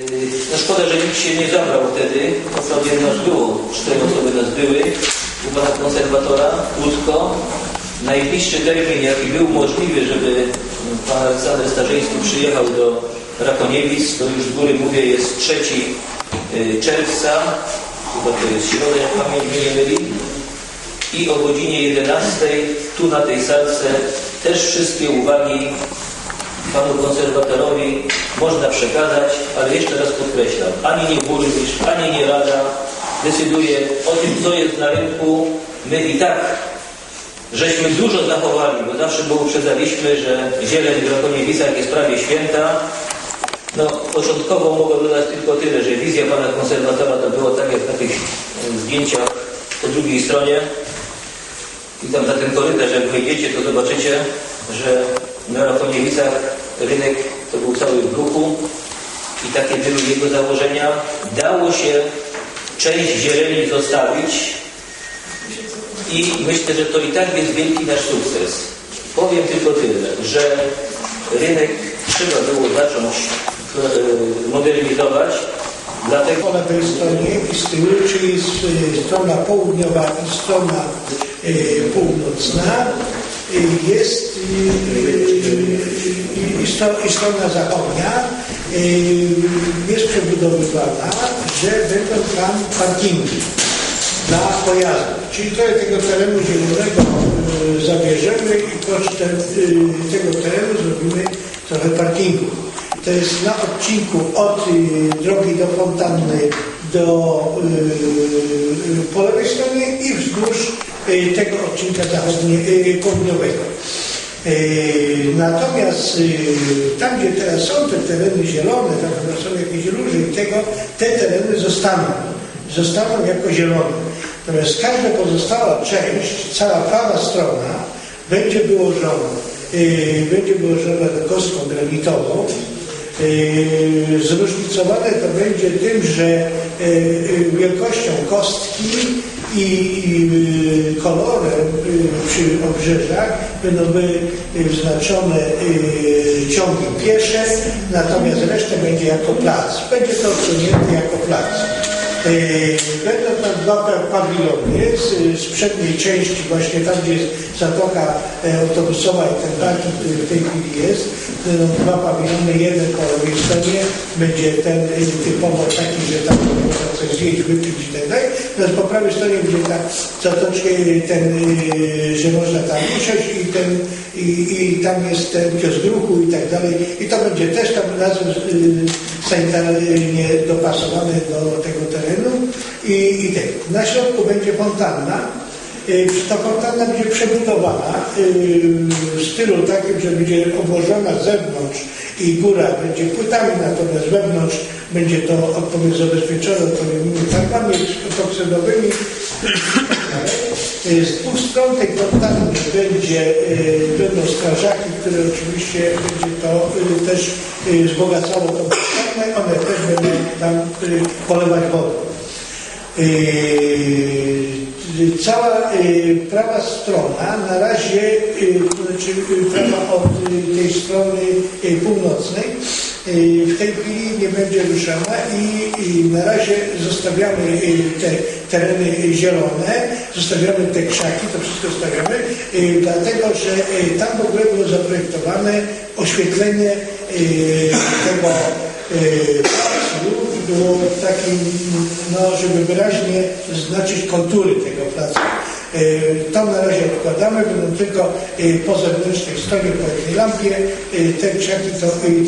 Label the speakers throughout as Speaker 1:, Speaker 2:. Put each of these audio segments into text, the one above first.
Speaker 1: No szkoda, że nikt się nie zabrał wtedy. Wprawdzie nas było, 4 osoby nas były. U pana konserwatora, krótko. Najbliższy termin, jaki był możliwy, żeby pan Aleksander Starzyński przyjechał do Rakoniewic, to już z góry mówię, jest 3 czerwca, chyba to jest środa, jak pamięć mnie nie myli. I o godzinie 11 tu na tej salce też wszystkie uwagi panu konserwatorowi można przekazać, ale jeszcze raz podkreślam, ani nie burmistrz, ani nie rada decyduje o tym, co jest na rynku. My i tak żeśmy dużo zachowali, bo zawsze go uprzedzaliśmy, że zieleń w Rakoniewicach jest prawie święta. No, początkowo mogę dodać tylko tyle, że wizja pana konserwatora to było tak jak na tych zdjęciach po drugiej stronie. I tam na ten korytarz, jak wejdziecie, to zobaczycie, że na Rakoniewicach rynek to był cały w ruchu i takie były jego założenia. Dało się część zieleni zostawić i myślę, że to i tak jest wielki nasz sukces. Powiem tylko tyle, że rynek trzeba było zacząć modernizować. Dlatego
Speaker 2: po lewej stronie i z tyłu, czyli strona południowa i strona północna jest i strona zachodnia jest przebudowywana, że będą tam parkingi dla pojazdów. Czyli trochę tego terenu zielonego zabierzemy i kosztem tego terenu zrobimy trochę parkingu. To jest na odcinku od drogi do fontanny po lewej stronie i wzdłuż tego odcinka południowego. Natomiast tam, gdzie teraz są te tereny zielone, tam chyba są jakieś róże i te tereny zostaną jako zielone. Natomiast każda pozostała część, cała prawa strona będzie wyłożona kostką granitową. Zróżnicowane to będzie tym, że wielkością kostki i kolorem przy obrzeżach będą wyznaczone ciągi piesze, natomiast resztę będzie jako plac. Będzie to odsunięte jako plac. Będą tam 2 pawilony z przedniej części, właśnie tam, gdzie jest zatoka autobusowa i ten parking, który w tej chwili jest. Będą 2 pawilony, jeden po lewej stronie będzie ten typowo taki, że tam można coś zjeść, wypić i tak dalej. Natomiast po prawej stronie będzie ta zatoczka, że można tam usiąść i tam jest ten kiosk ruchu i tak dalej. I to będzie też tam razem sanitarnie dopasowane do tego terenu i tego. Na środku będzie fontanna. Ta fontanna będzie przebudowana w stylu takim, że będzie obłożona z zewnątrz i góra będzie płytami, natomiast wewnątrz będzie to odpowiednio zabezpieczone odpowiednimi farbami epoksydowymi. Z 2 stron tej fontanny będą strażaki, które oczywiście będzie to też wzbogacało tą fontannę, one też będą tam polewać wodę. Cała prawa strona na razie, znaczy prawa od tej strony północnej w tej chwili nie będzie ruszana i na razie zostawiamy te tereny zielone, zostawiamy te krzaki, to wszystko zostawiamy, dlatego że tam w ogóle było zaprojektowane oświetlenie tego placu, było takim, żeby wyraźnie zaznaczyć kontury tego placu. To na razie odkładamy, będą tylko po zewnętrznej stronie, po jednej lampie, te krzaki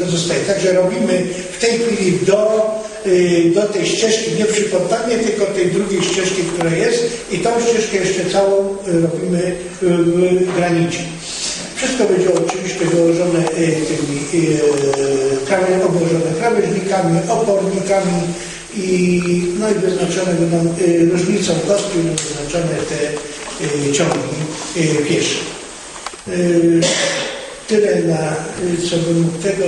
Speaker 2: to zostaje. Także robimy w tej chwili do tej ścieżki, nie przy fontannie, tylko tej drugiej ścieżki, która jest i tą ścieżkę jeszcze całą robimy w granicie. Wszystko będzie oczywiście wyłożone obłożone krawężnikami, opornikami i wyznaczone będą różnicą kostki, będą wyznaczone te ciągi piesze. Tyle na co bym mógł tego,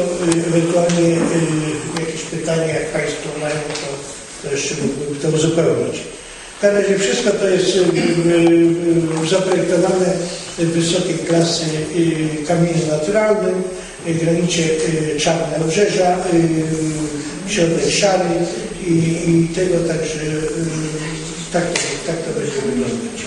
Speaker 2: ewentualnie jakieś pytania, jak Państwo mają, to jeszcze mógłbym to uzupełnić. W każdym razie wszystko to jest zaprojektowane wysokiej klasy kamieniem naturalnym. granicie czarne obrzeża, środek szary i tego także tak to będzie wyglądać.